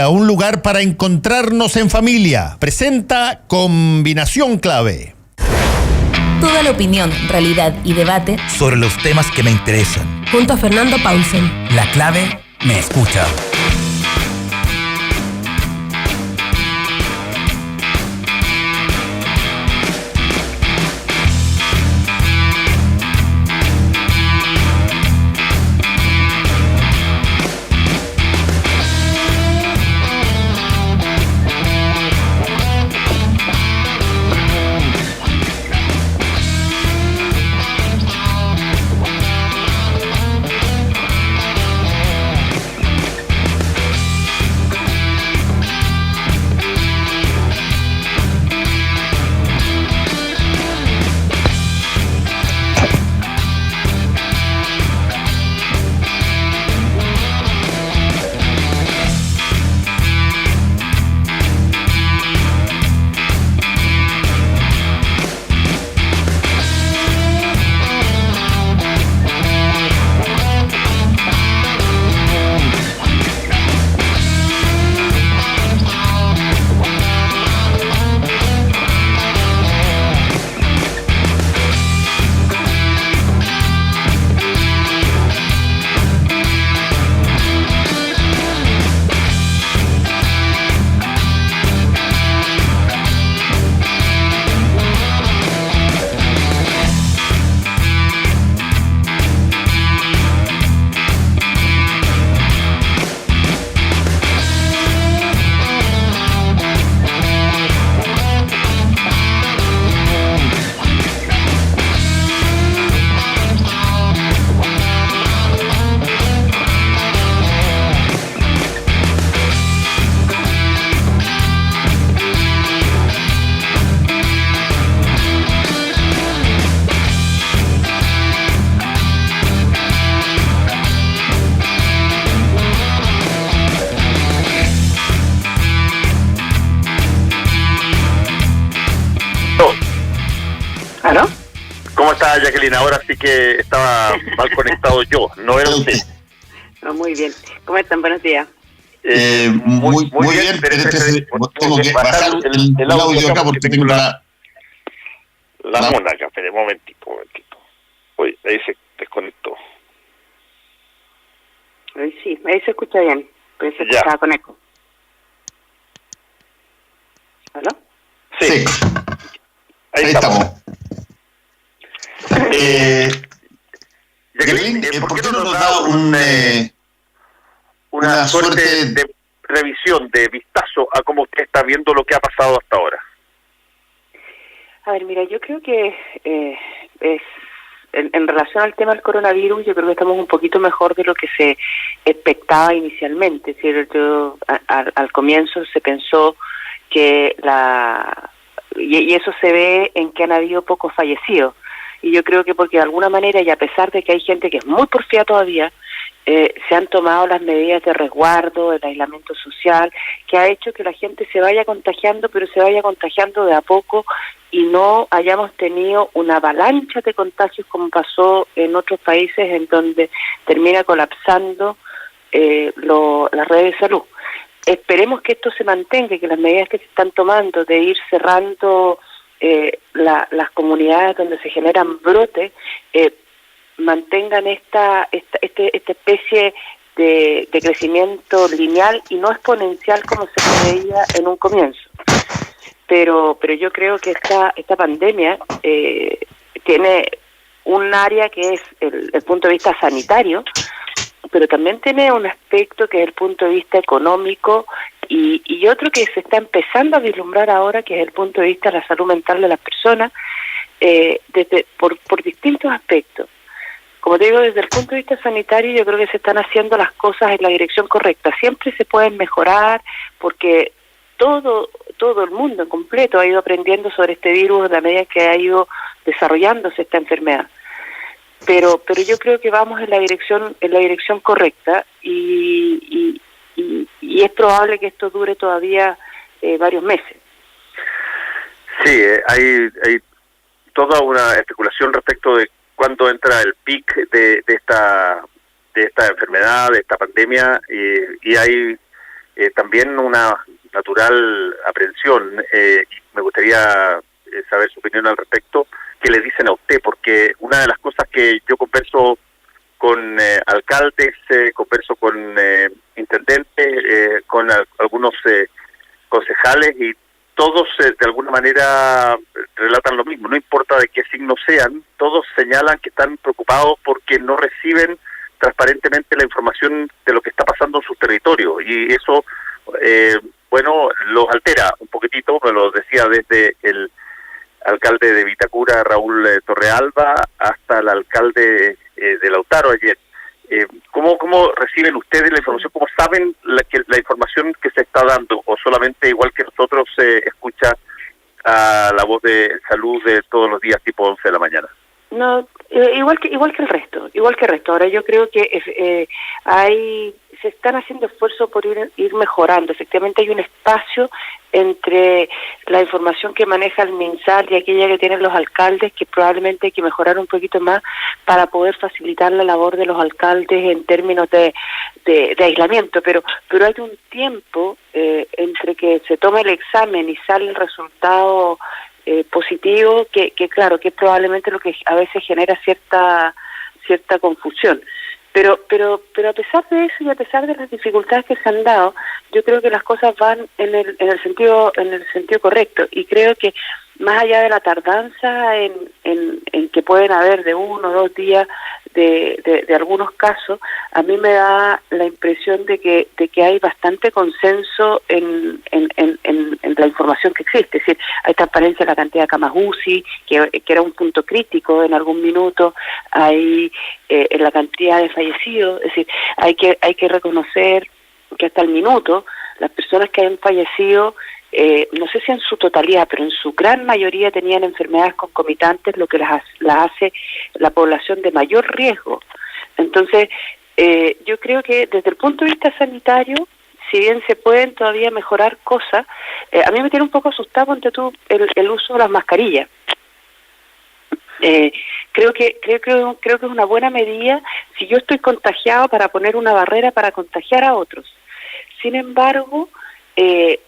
Un lugar para encontrarnos en familia. Presenta Combinación Clave. Toda la opinión, realidad y debate sobre los temas que me interesan. Junto a Fernando Paulsen. La clave me escucha. ¿Aló? ¿Cómo está, Jacqueline? Ahora sí que estaba mal conectado yo, no era usted. No, muy bien. ¿Cómo están? Buenos días. Muy bien, pero tengo que bajar el audio acá porque tengo la mona acá. Espere, un momentito. Uy, ahí se desconectó. Sí, ahí se escucha bien, pero se escuchaba con eco. ¿Aló? Sí. Ahí estamos. Jacqueline, ¿por qué no nos da una suerte de revisión, de vistazo a cómo usted está viendo lo que ha pasado hasta ahora? A ver, mira, yo creo que es en relación al tema del coronavirus, yo creo que estamos un poquito mejor de lo que se expectaba inicialmente. Es decir, al comienzo se pensó que y eso se ve en que han habido pocos fallecidos. Y yo creo que porque de alguna manera, y a pesar de que hay gente que es muy porfiada todavía, se han tomado las medidas de resguardo, el aislamiento social, que ha hecho que la gente se vaya contagiando, pero se vaya contagiando de a poco y no hayamos tenido una avalancha de contagios como pasó en otros países en donde termina colapsando las redes de salud. Esperemos que esto se mantenga y que las medidas que se están tomando de ir cerrando las comunidades donde se generan brotes mantengan esta especie de crecimiento lineal y no exponencial como se veía en un comienzo. Pero yo creo que esta pandemia tiene un área que es el punto de vista sanitario, pero también tiene un aspecto que es el punto de vista económico y otro que se está empezando a vislumbrar ahora, que es el punto de vista de la salud mental de las personas, por distintos aspectos. Como te digo, desde el punto de vista sanitario, yo creo que se están haciendo las cosas en la dirección correcta. Siempre se pueden mejorar porque todo el mundo en completo ha ido aprendiendo sobre este virus a medida que ha ido desarrollándose esta enfermedad. Pero yo creo que vamos en la dirección correcta y es probable que esto dure todavía varios meses. Sí, hay toda una especulación respecto de cuándo entra el pic de esta enfermedad, de esta pandemia, y hay también una natural aprehensión. Me gustaría saber su opinión al respecto. ¿Qué le dicen a usted? Porque una de las cosas que yo converso con alcaldes, converso con intendentes, con algunos concejales, y todos de alguna manera relatan lo mismo. No importa de qué signo sean, todos señalan que están preocupados porque no reciben transparentemente la información de lo que está pasando en sus territorios, y eso los altera un poquitito. Me lo decía desde el alcalde de Vitacura, Raúl Torrealba, hasta el alcalde de Lautaro ayer. ¿Cómo reciben ustedes la información? ¿Cómo saben la información que se está dando? ¿O solamente, igual que nosotros, se escucha a la voz de salud de todos los días, tipo 11 de la mañana? No, igual que el resto. Ahora yo creo que se están haciendo esfuerzos por ir mejorando. Efectivamente hay un espacio entre la información que maneja el MinSal y aquella que tienen los alcaldes, que probablemente hay que mejorar un poquito más para poder facilitar la labor de los alcaldes en términos de aislamiento, pero hay un tiempo entre que se toma el examen y sale el resultado positivo, que claro, que es probablemente lo que a veces genera cierta confusión. Pero a pesar de eso y a pesar de las dificultades que se han dado, yo creo que las cosas van en el sentido correcto, y creo que más allá de la tardanza en que pueden haber de 1 o 2 días de algunos casos, a mí me da la impresión de que hay bastante consenso en la información que existe. Es decir, hay transparencia en la cantidad de camas UCI, que era un punto crítico en algún minuto, hay en la cantidad de fallecidos. Es decir, hay que reconocer que hasta el minuto las personas que han fallecido, no sé si en su totalidad, pero en su gran mayoría tenían enfermedades concomitantes, lo que las hace la población de mayor riesgo. Entonces, yo creo que desde el punto de vista sanitario, si bien se pueden todavía mejorar cosas, a mí me tiene un poco asustado, ponte tú, el uso de las mascarillas. Creo que es una buena medida si yo estoy contagiado, para poner una barrera para contagiar a otros. Sin embargo,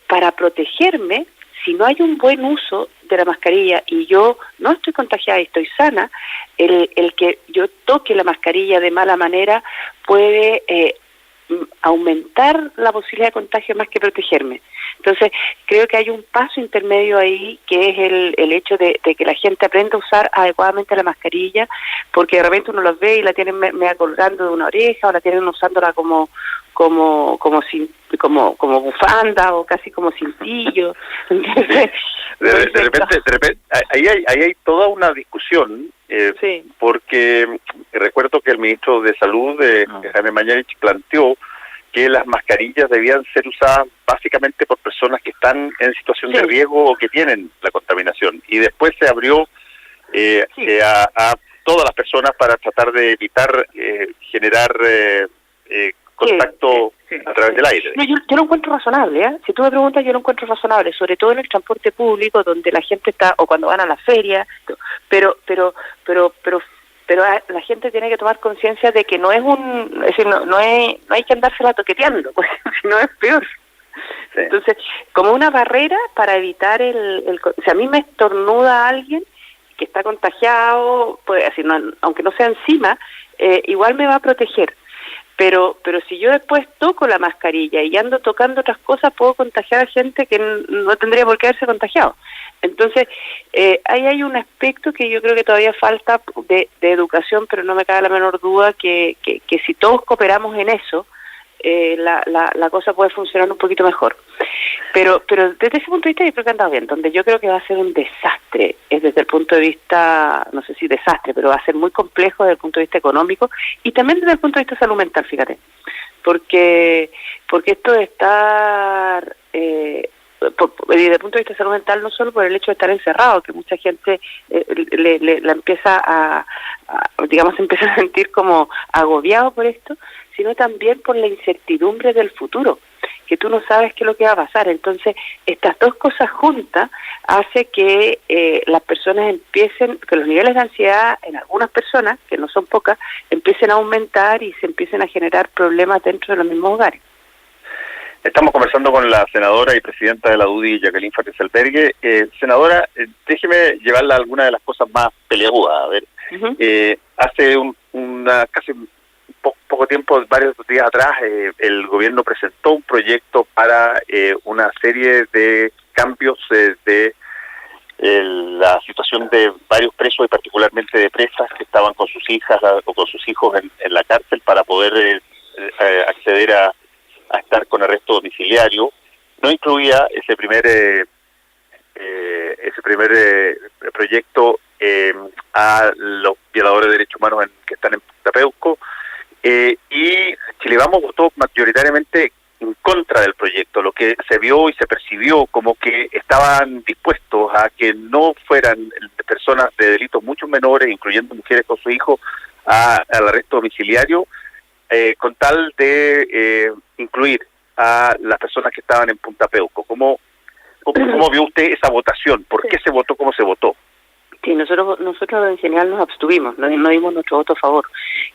para protegerme, si no hay un buen uso de la mascarilla y yo no estoy contagiada y estoy sana, el que yo toque la mascarilla de mala manera puede aumentar la posibilidad de contagio más que protegerme. Entonces, creo que hay un paso intermedio ahí, que es el hecho de que la gente aprenda a usar adecuadamente la mascarilla, porque de repente uno los ve y la tienen media colgando de una oreja, o la tienen usándola como bufanda, o casi como cintillo. Entonces, de repente ahí hay toda una discusión, sí. Porque recuerdo que el ministro de Salud, Jaime Mañalich, planteó que las mascarillas debían ser usadas básicamente por personas que están en situación de riesgo o que tienen la contaminación, y después se abrió a todas las personas para tratar de evitar generar contacto a través del aire. No, yo lo encuentro razonable, Si tú me preguntas, yo lo encuentro razonable, sobre todo en el transporte público, donde la gente está, o cuando van a la feria, pero la gente tiene que tomar conciencia de que no es no hay que andársela toqueteando, porque si no es peor. Sí. Entonces, como una barrera para evitar si a mí me estornuda alguien que está contagiado, pues así, aunque no sea encima, igual me va a proteger. Pero si yo después toco la mascarilla y ando tocando otras cosas, puedo contagiar a gente que no tendría por qué haberse contagiado. Entonces, ahí hay un aspecto que yo creo que todavía falta de educación, pero no me cabe la menor duda que si todos cooperamos en eso, la cosa puede funcionar un poquito mejor. Pero desde ese punto de vista yo creo que ha andado bien. Donde yo creo que va a ser un desastre es desde el punto de vista, no sé si desastre, pero va a ser muy complejo desde el punto de vista económico y también desde el punto de vista salud mental, fíjate. Porque esto de estar desde el punto de vista salud mental, no solo por el hecho de estar encerrado, que mucha gente la empieza digamos, se empieza a sentir como agobiado por esto, sino también por la incertidumbre del futuro, que tú no sabes qué es lo que va a pasar. Entonces, estas dos cosas juntas hace que las personas empiecen, que los niveles de ansiedad en algunas personas, que no son pocas, empiecen a aumentar y se empiecen a generar problemas dentro de los mismos hogares. Estamos conversando con la senadora y presidenta de la UDI, Jacqueline Farrés Albergue. Senadora, déjeme llevarla a alguna de las cosas más peliagudas. A ver, hace casi poco tiempo, varios días atrás, el gobierno presentó un proyecto para una serie de cambios de la situación de varios presos y particularmente de presas que estaban con sus hijas o con sus hijos en la cárcel para poder acceder a estar con arresto domiciliario. No incluía ese primer proyecto a los violadores de derechos humanos que están en Punta Peuco, y Chile Vamos votó mayoritariamente en contra del proyecto, lo que se vio y se percibió como que estaban dispuestos a que no fueran personas de delitos mucho menores, incluyendo mujeres con sus hijos, al arresto domiciliario, con tal de incluir a las personas que estaban en Punta Peuco. ¿Cómo vio usted esa votación? ¿Por qué se votó como se votó? Sí, nosotros en general nos abstuvimos, no dimos nuestro voto a favor.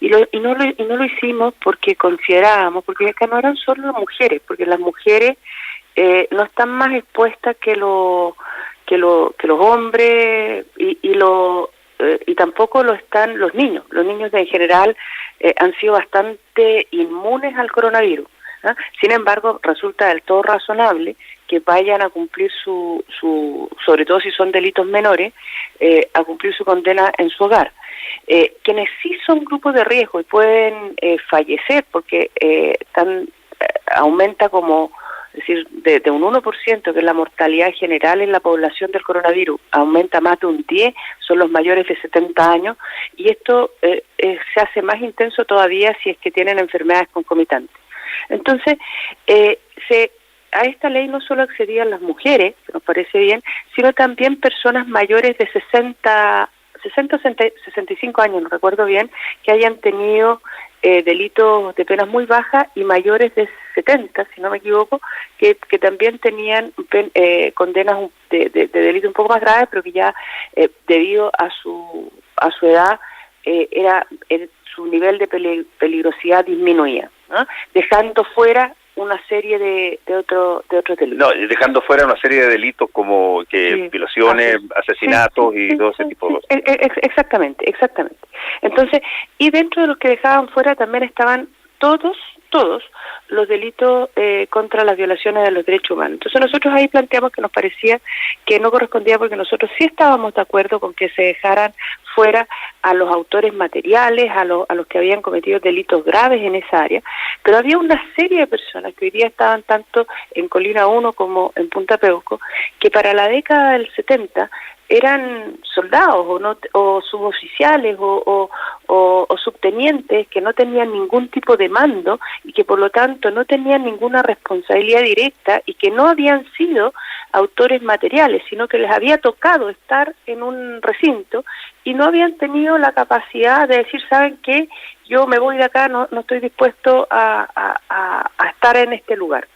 Y no lo hicimos porque considerábamos, porque acá no eran solo las mujeres, porque las mujeres no están más expuestas que los hombres y tampoco lo están los niños. Los niños en general han sido bastante inmunes al coronavirus. Sin embargo, resulta del todo razonable que vayan a cumplir sobre todo si son delitos menores, a cumplir su condena en su hogar. Quienes sí son grupos de riesgo y pueden fallecer porque aumenta como, es decir, de un 1%, que es la mortalidad general en la población del coronavirus, aumenta más de un 10%, son los mayores de 70 años, y esto se hace más intenso todavía si es que tienen enfermedades concomitantes. Entonces, a esta ley no solo accedían las mujeres, que nos parece bien, sino también personas mayores de 65 años, no recuerdo bien, que hayan tenido delitos de penas muy bajas, y mayores de 70, si no me equivoco, que también tenían condenas de delitos un poco más graves, pero que ya debido a su edad su nivel de peligrosidad disminuía, ¿no? Dejando fuera una serie de otros delitos. No, dejando fuera una serie de delitos como violaciones, asesinatos y todo ese tipo de cosas. Exactamente. Entonces, y dentro de los que dejaban fuera también estaban todos los delitos contra las violaciones de los derechos humanos. Entonces nosotros ahí planteamos que nos parecía que no correspondía, porque nosotros sí estábamos de acuerdo con que se dejaran fuera a los autores materiales, a los que habían cometido delitos graves en esa área, pero había una serie de personas que hoy día estaban tanto en Colina 1 como en Punta Peuco, que para la década del 70 eran soldados o suboficiales o subtenientes que no tenían ningún tipo de mando y que por lo tanto no tenían ninguna responsabilidad directa y que no habían sido autores materiales, sino que les había tocado estar en un recinto y no habían tenido la capacidad de decir, ¿saben qué? Yo me voy de acá, no estoy dispuesto a estar en este lugar.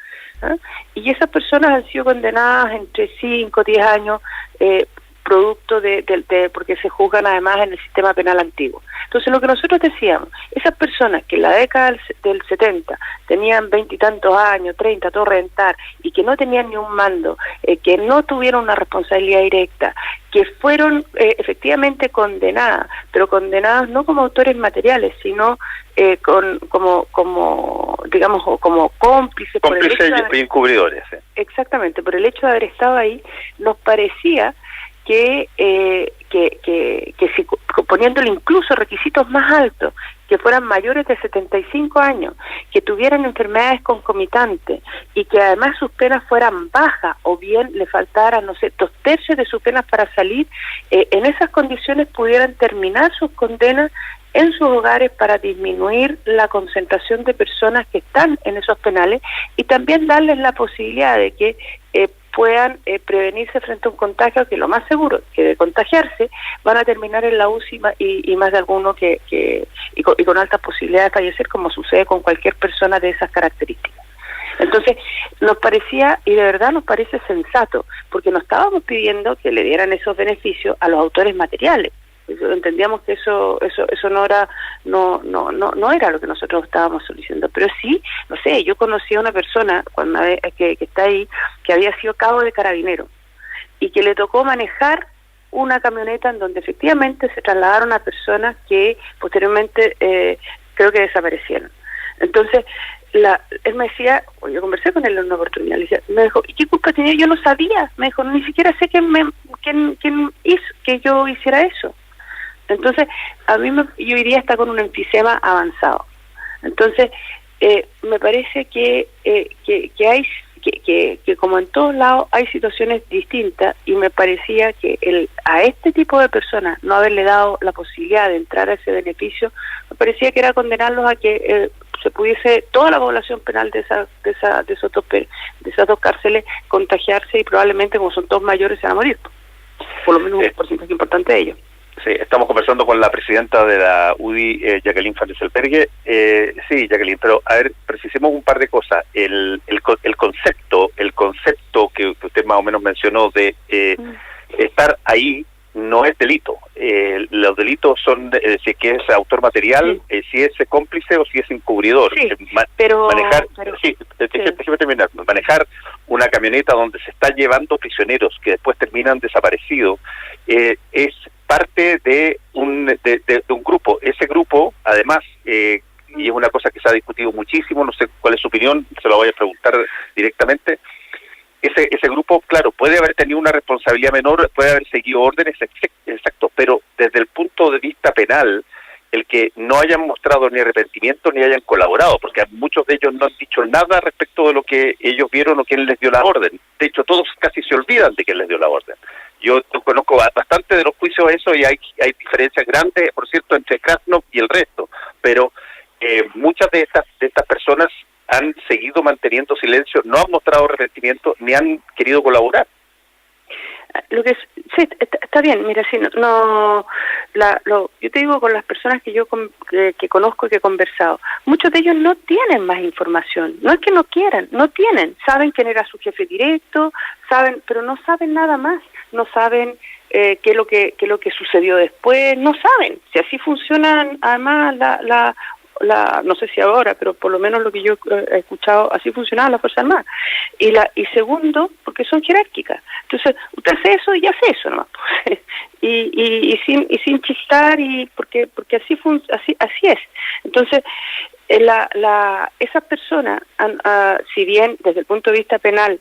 Y esas personas han sido condenadas entre 5 o 10 años producto porque se juzgan además en el sistema penal antiguo. Entonces lo que nosotros decíamos, esas personas que en la década del 70 tenían 20 y tantos años, 30, todo reventar, y que no tenían ni un mando, que no tuvieron una responsabilidad directa, que fueron efectivamente condenadas, pero condenadas no como autores materiales, sino como cómplices. Cómplices y encubridores. Exactamente, por el hecho de haber estado ahí, nos parecía que si poniéndole incluso requisitos más altos, que fueran mayores de 75 años, que tuvieran enfermedades concomitantes y que además sus penas fueran bajas o bien le faltaran, 2/3 de sus penas para salir, en esas condiciones pudieran terminar sus condenas en sus hogares para disminuir la concentración de personas que están en esos penales y también darles la posibilidad de que puedan prevenirse frente a un contagio que lo más seguro que de contagiarse van a terminar en la UCI y más de alguno y con altas posibilidades de fallecer, como sucede con cualquier persona de esas características. Entonces nos parecía, y de verdad nos parece sensato, porque no estábamos pidiendo que le dieran esos beneficios a los autores materiales. Entendíamos que eso no era no era lo que nosotros estábamos solicitando, pero sí, no sé, yo conocí a una persona que está ahí, que había sido cabo de carabinero y que le tocó manejar una camioneta en donde efectivamente se trasladaron a personas que posteriormente creo que desaparecieron. Entonces, él me decía, yo conversé con él en una oportunidad, me dijo, ¿y qué culpa tenía? Yo no sabía, me dijo, ni siquiera sé quién hizo que yo hiciera eso. Entonces, yo iría hasta con un enfisema avanzado. Entonces, me parece que hay que como en todos lados hay situaciones distintas, y me parecía que a este tipo de personas no haberle dado la posibilidad de entrar a ese beneficio, me parecía que era condenarlos a que se pudiese toda la población penal de esas dos cárceles contagiarse, y probablemente, como son todos mayores, se van a morir, por lo menos un porcentaje importante de ellos. Sí, estamos conversando con la presidenta de la UDI, Jacqueline Van Rysselberghe. Sí, Jacqueline, pero a ver, precisemos un par de cosas. El concepto que usted más o menos mencionó de estar ahí no es delito. Los delitos son si que es autor material, si es cómplice o si es encubridor. Sí, pero déjeme terminar. Manejar una camioneta donde se está llevando prisioneros que después terminan desaparecidos es parte de un grupo. Ese grupo, además, y es una cosa que se ha discutido muchísimo, no sé cuál es su opinión, se lo voy a preguntar directamente. Ese grupo, claro, puede haber tenido una responsabilidad menor, puede haber seguido órdenes, exacto, pero desde el punto de vista penal, el que no hayan mostrado ni arrepentimiento ni hayan colaborado, porque muchos de ellos no han dicho nada respecto de lo que ellos vieron o quién les dio la orden. De hecho, todos casi se olvidan de quién les dio la orden. Yo conozco bastante de los juicios eso, y hay diferencias grandes, por cierto, entre Krasnov y el resto, pero muchas de estas personas han seguido manteniendo silencio, no han mostrado arrepentimiento ni han querido colaborar. Sí, está bien. Mira, si yo te digo, con las personas que yo que conozco y que he conversado, muchos de ellos no tienen más información. No es que no quieran, no tienen. Saben quién era su jefe directo, pero no saben nada más. No saben qué es lo que sucedió después. No saben. Si así funcionan, además no sé si ahora, pero por lo menos lo que yo he escuchado, así funcionaba la Fuerza Armada. Y segundo, porque son jerárquicas. Entonces, usted hace eso y hace eso nomás. y sin chistar, y porque así es. Entonces, esas personas, si bien desde el punto de vista penal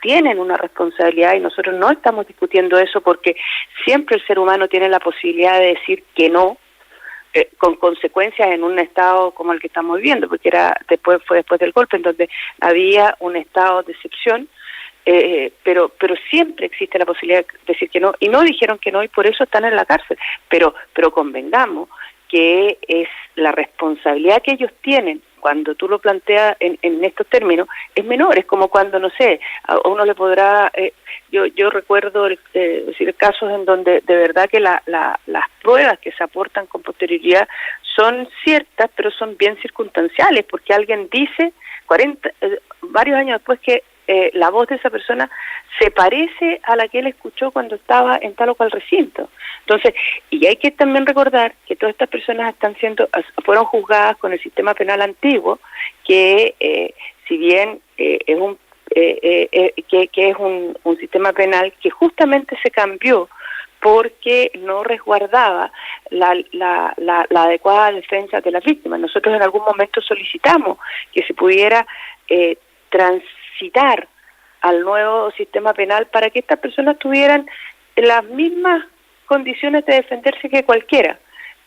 tienen una responsabilidad, y nosotros no estamos discutiendo eso, porque siempre el ser humano tiene la posibilidad de decir que no, con consecuencias en un estado como el que estamos viviendo, porque fue después del golpe, en donde había un estado de excepción, pero siempre existe la posibilidad de decir que no, y no dijeron que no, y por eso están en la cárcel. Pero convengamos que es la responsabilidad que ellos tienen, cuando tú lo planteas en estos términos, es menor. Es como cuando, no sé, a uno le podrá... Yo recuerdo decir casos en donde de verdad que las pruebas que se aportan con posterioridad son ciertas, pero son bien circunstanciales, porque alguien dice varios años después que la voz de esa persona se parece a la que él escuchó cuando estaba en tal o cual recinto. Entonces, y hay que también recordar que todas estas personas fueron juzgadas con el sistema penal antiguo, que si bien es un sistema penal que justamente se cambió porque no resguardaba la adecuada defensa de las víctimas. Nosotros en algún momento solicitamos que se pudiera transitar al nuevo sistema penal para que estas personas tuvieran las mismas condiciones de defenderse que cualquiera,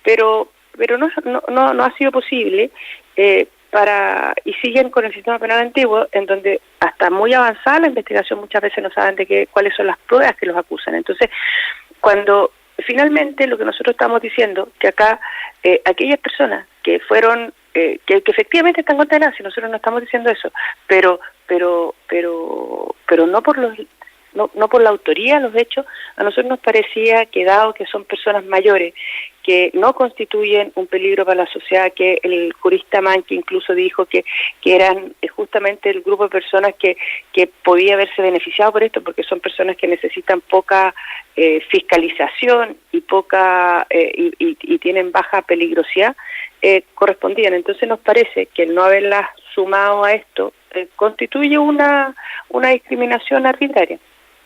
pero no ha sido posible, y siguen con el sistema penal antiguo, en donde hasta muy avanzada la investigación muchas veces no saben cuáles son las pruebas que los acusan. Entonces, cuando finalmente lo que nosotros estamos diciendo, que acá aquellas personas que fueron que efectivamente están condenadas, y nosotros no estamos diciendo eso, pero no por la autoría de los hechos. A nosotros nos parecía que, dado que son personas mayores que no constituyen un peligro para la sociedad, que el jurista Manque incluso dijo que eran justamente el grupo de personas que podía haberse beneficiado por esto, porque son personas que necesitan poca fiscalización y poca y tienen baja peligrosidad, correspondían. Entonces nos parece que el no haberlas sumado a esto constituye una discriminación arbitraria.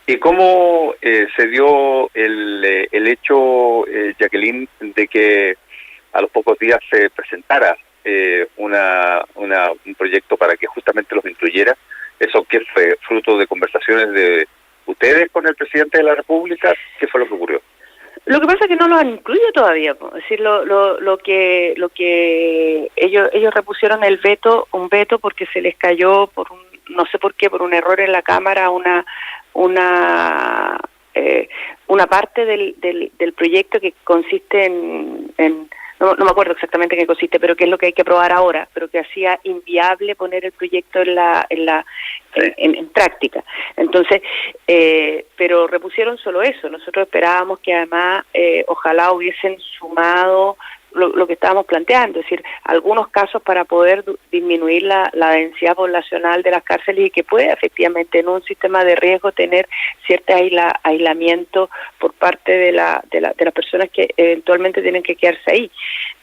¿Y cómo se dio el hecho, Jacqueline, de que a los pocos días se presentara un proyecto para que justamente los incluyera? ¿Eso qué fue? ¿Fruto de conversaciones de ustedes con el presidente de la República? ¿Qué fue lo que ocurrió? Lo que pasa es que no lo han incluido todavía, es decir, lo que ellos repusieron un veto porque se les cayó no sé por qué, por un error en la Cámara una parte del proyecto que consiste no me acuerdo exactamente en qué consiste, pero que es lo que hay que aprobar ahora, pero que hacía inviable poner el proyecto en práctica. Entonces, pero repusieron solo eso. Nosotros esperábamos que además ojalá hubiesen sumado lo que estábamos planteando, es decir, algunos casos para poder disminuir la densidad poblacional de las cárceles y que pueda efectivamente en un sistema de riesgo tener cierto aislamiento por parte de las personas que eventualmente tienen que quedarse ahí.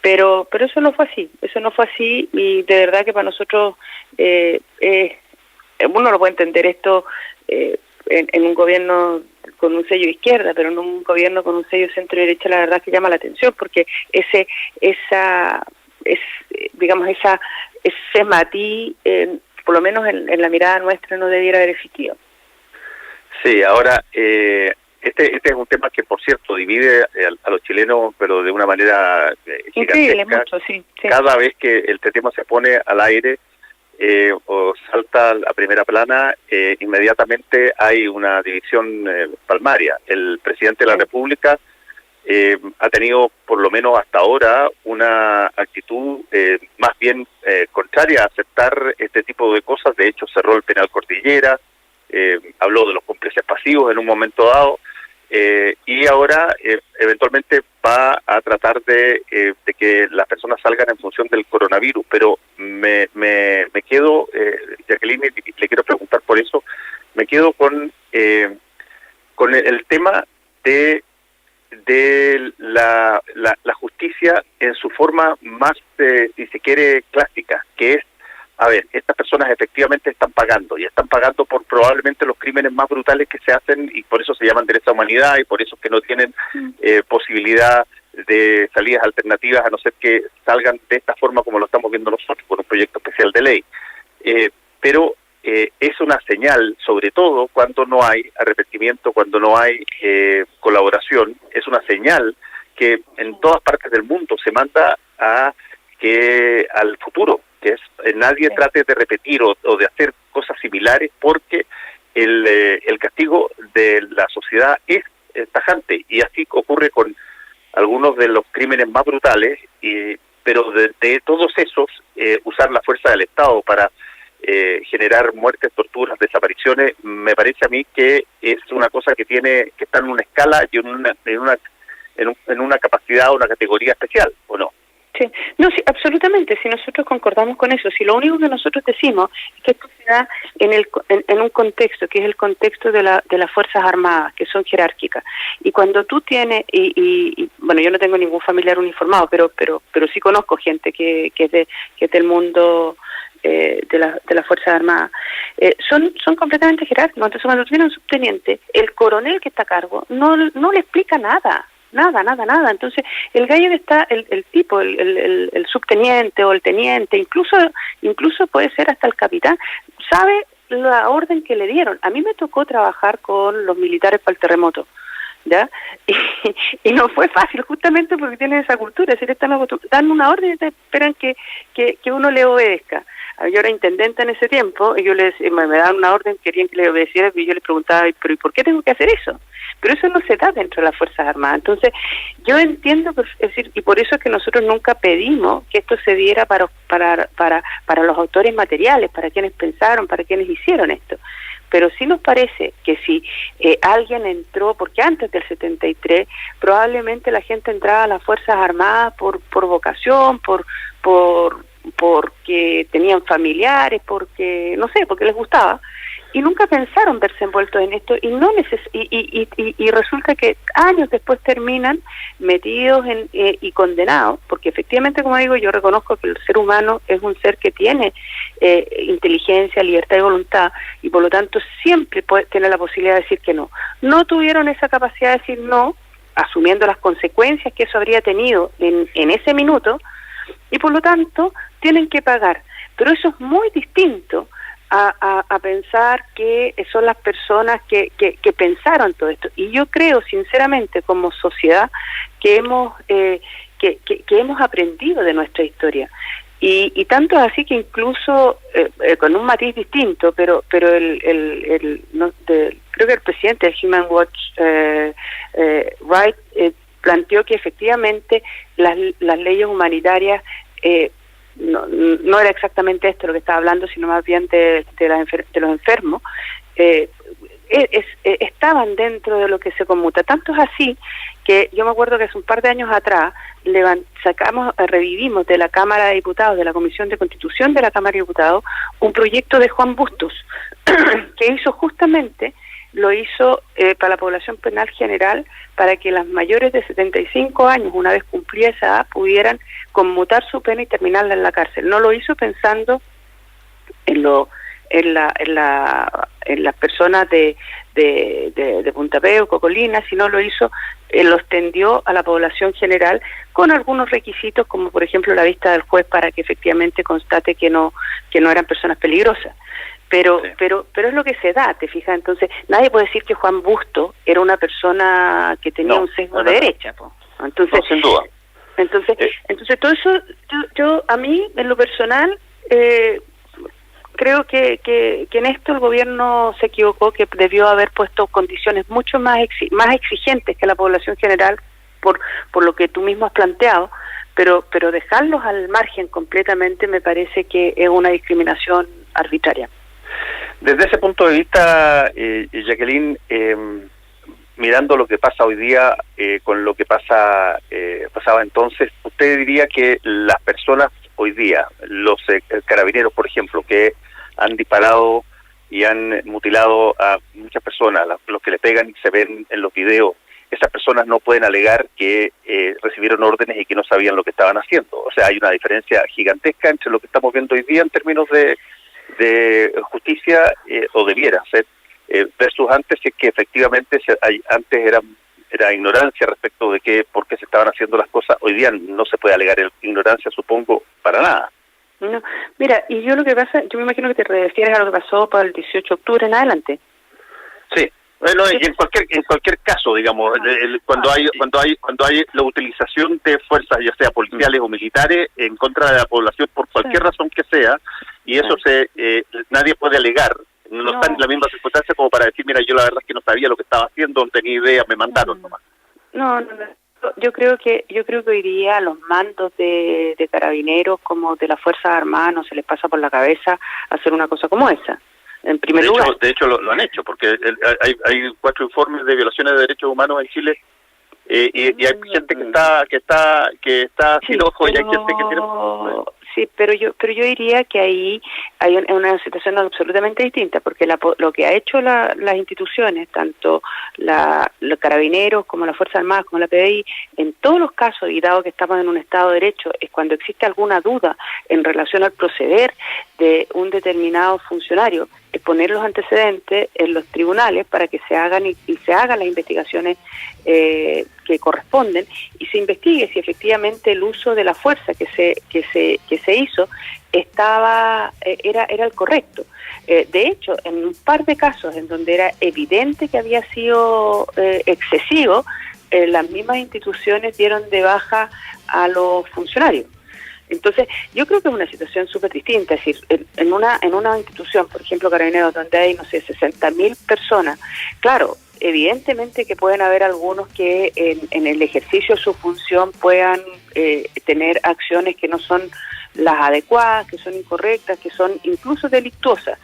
Pero eso no fue así y de verdad que para nosotros uno no puede entender esto en un gobierno con un sello de izquierda, pero en un gobierno con un sello centro-derecha, la verdad que llama la atención, porque ese matiz, por lo menos en la mirada nuestra, no debiera haber existido. Sí, ahora, este es un tema que, por cierto, divide a los chilenos, pero de una manera increíble, gigantesca. Mucho, sí. Cada vez que este tema se pone al aire, o salta a primera plana, inmediatamente hay una división palmaria. El presidente de la República ha tenido, por lo menos hasta ahora, una actitud más bien contraria a aceptar este tipo de cosas. De hecho, cerró el penal Cordillera, habló de los cómplices pasivos en un momento dado, y ahora eventualmente va a tratar de que las personas salgan en función del coronavirus, pero me quedo, Jacqueline, le quiero preguntar por eso, me quedo con el tema de la justicia en su forma más, si se quiere, clásica, que es, a ver, estas personas efectivamente están pagando por probablemente los crímenes más brutales que se hacen, y por eso se llaman de lesa humanidad, y por eso es que no tienen posibilidad de salidas alternativas, a no ser que salgan de esta forma como lo estamos viendo nosotros, con un proyecto especial de ley. Pero es una señal, sobre todo cuando no hay arrepentimiento, cuando no hay colaboración, es una señal que en todas partes del mundo se manda al futuro, que es nadie trate de repetir o de hacer cosas similares, porque el castigo de la sociedad es tajante, y así ocurre con algunos de los crímenes más brutales, pero de todos esos, usar la fuerza del Estado para generar muertes, torturas, desapariciones, me parece a mí que es una cosa que está en una escala y en una capacidad o una categoría especial, ¿o no? Sí, no, sí, absolutamente, si nosotros concordamos con eso, si lo único que nosotros decimos es que esto se da en un contexto, que es el contexto de las Fuerzas Armadas, que son jerárquicas, y cuando tú tienes, y bueno, yo no tengo ningún familiar uniformado, pero sí conozco gente que es del mundo de las Fuerzas Armadas, son completamente jerárquicos. Entonces, cuando tú tienes un subteniente, el coronel que está a cargo no le explica nada. Entonces, el gallo que está, el tipo, el subteniente o el teniente, incluso puede ser hasta el capitán, sabe la orden que le dieron. A mí me tocó trabajar con los militares para el terremoto, ¿ya? Y no fue fácil, justamente porque tienen esa cultura, es decir, dan una orden y te esperan que uno le obedezca. Yo era intendente en ese tiempo y me daban una orden, querían que le obedeciera, y yo les preguntaba, ¿pero y por qué tengo que hacer eso? Pero eso no se da dentro de las Fuerzas Armadas. Entonces, yo entiendo, es decir, y por eso es que nosotros nunca pedimos que esto se diera para los autores materiales, para quienes pensaron, para quienes hicieron esto. pero sí nos parece que si alguien entró, porque antes del 73 probablemente la gente entraba a las Fuerzas Armadas por vocación, porque tenían familiares, porque no sé, porque les gustaba, y nunca pensaron verse envueltos en esto, y no y resulta que años después terminan metidos y condenados, porque efectivamente, como digo, yo reconozco que el ser humano es un ser que tiene inteligencia, libertad y voluntad, y por lo tanto siempre puede tener la posibilidad de decir que no. No tuvieron esa capacidad de decir no, asumiendo las consecuencias que eso habría tenido en ese minuto, y por lo tanto tienen que pagar. Pero eso es muy distinto a pensar que son las personas que pensaron todo esto. Y yo creo sinceramente como sociedad que hemos aprendido de nuestra historia. Y tanto es así que incluso con un matiz distinto, pero creo que el presidente del Human Rights planteó que efectivamente las leyes humanitarias no era exactamente esto lo que estaba hablando, sino más bien de los enfermos, estaban dentro de lo que se conmuta. Tanto es así que yo me acuerdo que hace un par de años atrás revivimos de la Cámara de Diputados, de la Comisión de Constitución de la Cámara de Diputados, un proyecto de Juan Bustos, que lo hizo para la población penal general, para que las mayores de 75 años, una vez cumplida esa edad, pudieran conmutar su pena y terminarla en la cárcel. No lo hizo pensando en las personas de Punta Peo, Cocolina, sino lo extendió a la población general con algunos requisitos, como por ejemplo la vista del juez para que efectivamente constate que no eran personas peligrosas. Pero es lo que se da, ¿te fijas? Entonces, nadie puede decir que Juan Busto era una persona que tenía un sesgo de derecha, po. Entonces, sin duda. Entonces todo eso, yo a mí, en lo personal, creo que en esto el gobierno se equivocó, que debió haber puesto condiciones mucho más exigentes que la población general, por lo que tú mismo has planteado, pero dejarlos al margen completamente me parece que es una discriminación arbitraria. Desde ese punto de vista, Jacqueline, mirando lo que pasa hoy día con lo que pasaba entonces, ¿usted diría que las personas hoy día, los carabineros, por ejemplo, que han disparado y han mutilado a muchas personas, los que le pegan y se ven en los videos, esas personas no pueden alegar que recibieron órdenes y que no sabían lo que estaban haciendo? O sea, hay una diferencia gigantesca entre lo que estamos viendo hoy día en términos de justicia, o debiera ser, versus antes, que efectivamente antes era ignorancia respecto de por qué se estaban haciendo las cosas. Hoy día no se puede alegar ignorancia, supongo, para nada. No, mira, y yo me imagino que te refieres a lo que pasó para el 18 de octubre en adelante. Sí. Bueno, y en cualquier caso, digamos, cuando hay la utilización de fuerzas, ya sea policiales o militares, en contra de la población por cualquier razón que sea, y eso nadie puede alegar, no está en la misma circunstancia como para decir, mira, yo la verdad es que no sabía lo que estaba haciendo, no tenía idea, me mandaron nomás. No. Yo creo que hoy día a los mandos de carabineros como de las Fuerzas Armadas no se les pasa por la cabeza hacer una cosa como esa. En primer lugar. De hecho lo han hecho, porque hay 4 informes de violaciones de derechos humanos en Chile, y hay gente que está sin ojo, y hay gente que tiene... Sí, pero yo diría que ahí hay una situación absolutamente distinta, porque lo que ha hecho las instituciones, tanto los carabineros como las Fuerzas Armadas, como la PDI, en todos los casos, y dado que estamos en un Estado de Derecho, es cuando existe alguna duda en relación al proceder de un determinado funcionario, es poner los antecedentes en los tribunales para que se hagan y se hagan las investigaciones que corresponden, y se investigue si efectivamente el uso de la fuerza que se hizo era el correcto. De hecho, en un par de casos en donde era evidente que había sido excesivo, las mismas instituciones dieron de baja a los funcionarios. Entonces, yo creo que es una situación súper distinta. Es decir, en una institución, por ejemplo, Carabineros, donde hay, 60.000 personas, claro, evidentemente que pueden haber algunos que en el ejercicio de su función puedan tener acciones que no son las adecuadas, que son incorrectas, que son incluso delictuosas,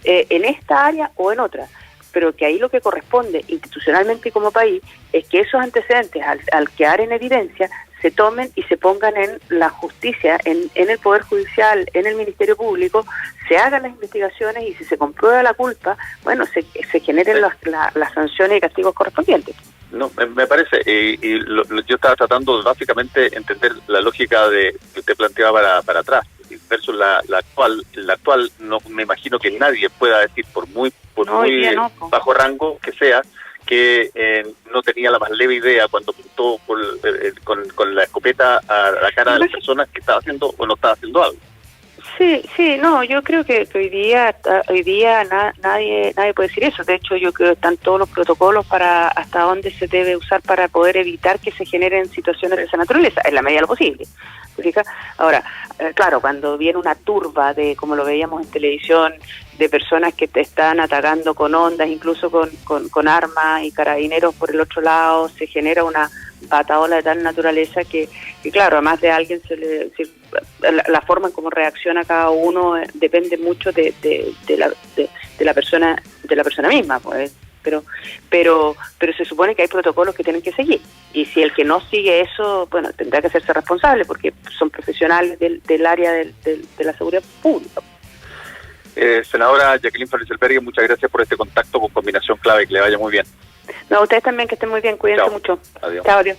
en esta área o en otra, pero que ahí lo que corresponde institucionalmente como país es que esos antecedentes, al quedar en evidencia, se tomen y se pongan en la justicia, en el Poder Judicial, en el Ministerio Público, se hagan las investigaciones y si se comprueba la culpa, bueno, se generen las sanciones y castigos correspondientes. No, me parece, yo estaba tratando de básicamente entender la lógica que usted planteaba para atrás versus la actual. No me imagino que nadie pueda decir por muy bajo rango que sea que no tenía la más leve idea cuando apuntó con la escopeta a la cara de las personas que estaba haciendo o no estaba haciendo algo. Sí, no, yo creo que hoy día nadie puede decir eso. De hecho, yo creo que están todos los protocolos para hasta dónde se debe usar para poder evitar que se generen situaciones de esa naturaleza, en la medida de lo posible. ¿Fijas? Ahora, claro, cuando viene una turba de, como lo veíamos en televisión, de personas que te están atacando con ondas, incluso con armas y carabineros por el otro lado, se genera una bataola de tal naturaleza que claro, además de alguien la forma en cómo reacciona cada uno depende mucho de la persona misma, pues. Pero se supone que hay protocolos que tienen que seguir, y si el que no sigue eso, bueno, tendrá que hacerse responsable porque son profesionales del área de la seguridad pública. Senadora Jacqueline Flores-Selbergui, muchas gracias por este contacto con Combinación Clave, que le vaya muy bien. No, ustedes también, que estén muy bien, cuídense mucho. Adiós. Chao, adiós.